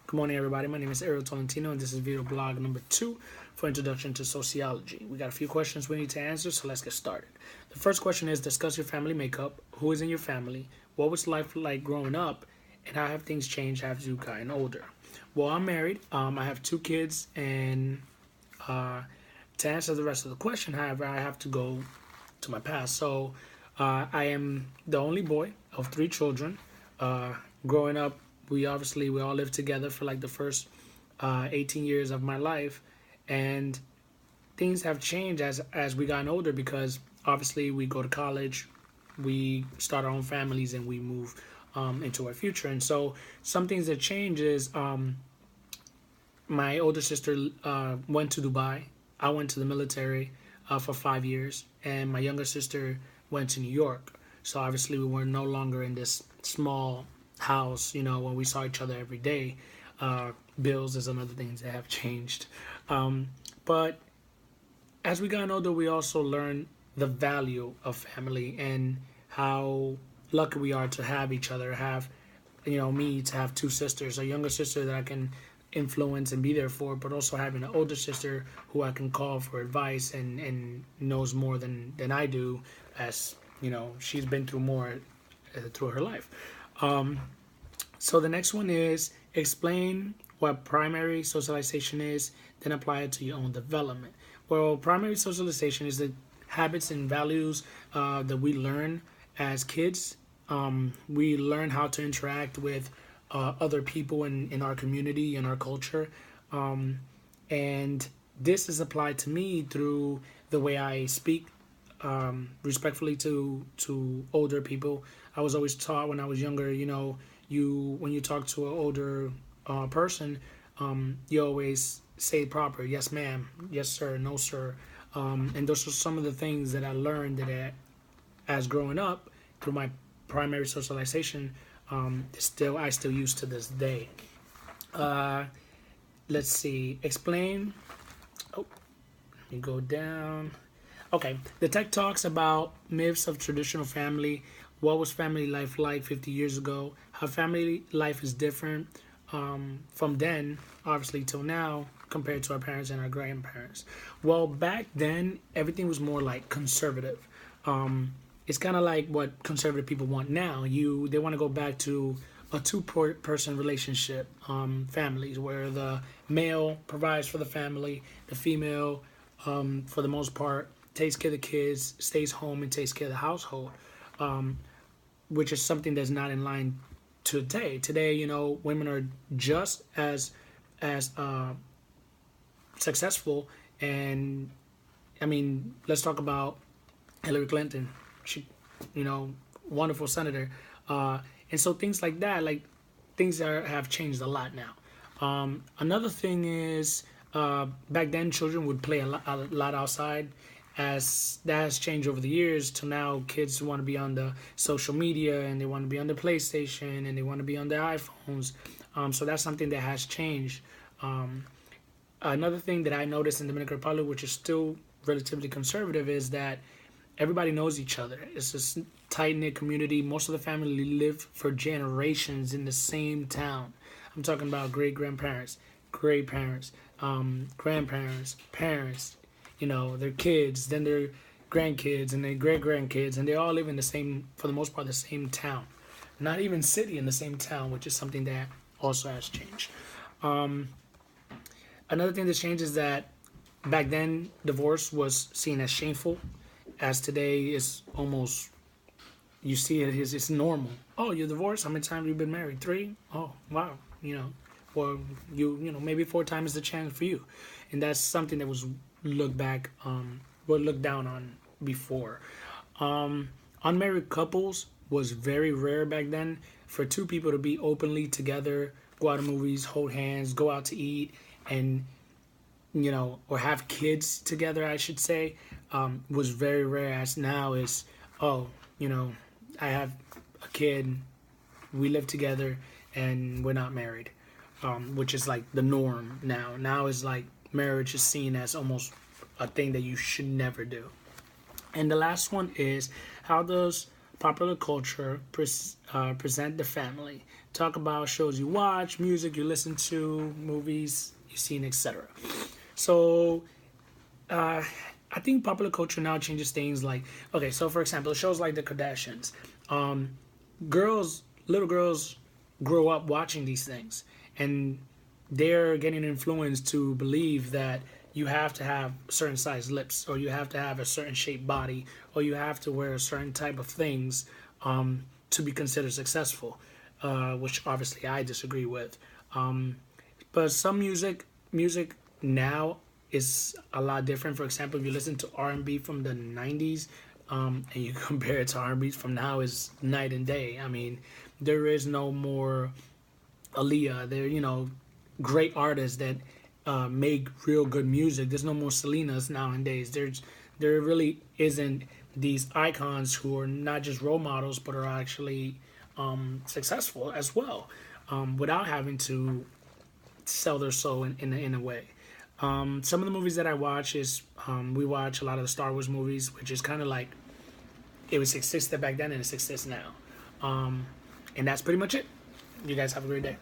Good morning, everybody. My name is Ariel Tolentino, and this is video blog number 2 for Introduction to Sociology. We got a few questions we need to answer, so let's get started. The first question is, discuss your family makeup. Who is in your family? What was life like growing up? And how have things changed as you've gotten older? Well, I'm married. I have 2 kids, and to answer the rest of the question, however, I have to go to my past. So I am the only boy of 3 children. Growing up, we all lived together for like the first 18 years of my life, and things have changed as we gotten older because obviously we go to college, we start our own families, and we move into our future. And so some things that change is my older sister went to Dubai. I went to the military for 5 years, and my younger sister went to New York. So obviously we were no longer in this small house, when we saw each other every day. Bills is another thing that have changed. But as we got older, we also learned the value of family and how lucky we are to have each other, me to have 2 sisters, a younger sister that I can influence and be there for, but also having an older sister who I can call for advice and knows more than I do, as she's been through more through her life. So the next one is explain what primary socialization is, then apply it to your own development. Well, primary socialization is the habits and values that we learn as kids. We learn how to interact with other people in our community, in our culture. And this is applied to me through the way I speak respectfully to older people. I was always taught when I was younger, when you talk to an older person, you always say proper, yes ma'am, yes sir, no sir. And those are some of the things that I learned that as growing up through my primary socialization, I still use to this day. Let's see. Explain. Oh, let me go down. Okay, the tech talks about myths of traditional family. What was family life like 50 years ago? How family life is different from then, obviously, till now, compared to our parents and our grandparents. Well, back then, everything was more like conservative. It's kind of like what conservative people want now. They want to go back to a two-person relationship, families, where the male provides for the family, the female, for the most part, takes care of the kids, stays home, and takes care of the household, which is something that's not in line today. Today, women are just as successful, and I mean, let's talk about Hillary Clinton. She, wonderful senator, and so things like that, like things have changed a lot now. Another thing is back then children would play a lot outside. As that has changed over the years to now, kids want to be on the social media and they want to be on the PlayStation and they want to be on their iPhones. So that's something that has changed. Another thing that I noticed in Dominican Republic, which is still relatively conservative, is that everybody knows each other. It's a tight-knit community. Most of the family live for generations in the same town. I'm talking about great-grandparents, great-parents, grandparents, parents, their kids, then their grandkids, and their great-grandkids, and they all live in the same, for the most part, the same town. Not even city, in the same town, which is something that also has changed. Another thing that's changed is that back then, divorce was seen as shameful, as today is almost, you see it's normal. Oh, you're divorced? How many times have you been married? 3? Oh, wow. Or maybe 4 times the chance for you. And that's something that was looked down on before. Unmarried couples was very rare back then. For 2 people to be openly together, go out to movies, hold hands, go out to eat, and or have kids together, I should say, was very rare. As now is, I have a kid, we live together, and we're not married, which is like the norm now. Now is like marriage is seen as almost a thing that you should never do. And the last one is, how does popular culture, present the family, talk about shows you watch, music you listen to, movies you've seen, etc. So uh, I think popular culture now changes things like, okay, so for example, shows like the Kardashians, um, little girls grow up watching these things, and they're getting influenced to believe that you have to have certain size lips, or you have to have a certain shaped body, or you have to wear a certain type of things to be considered successful, which obviously I disagree with. Um, but some music now is a lot different. For example, if you listen to R&B from the 90s, and you compare it to R&B from now, is night and day. I mean, there is no more Aaliyah. There, great artists that make real good music. There's no more Selena's nowadays. There really isn't these icons who are not just role models but are actually successful as well, without having to sell their soul in a way. Some of the movies that I watch is we watch a lot of the Star Wars movies, which is kind of like it was existed back then and it exists now. And that's pretty much it. You guys have a great day.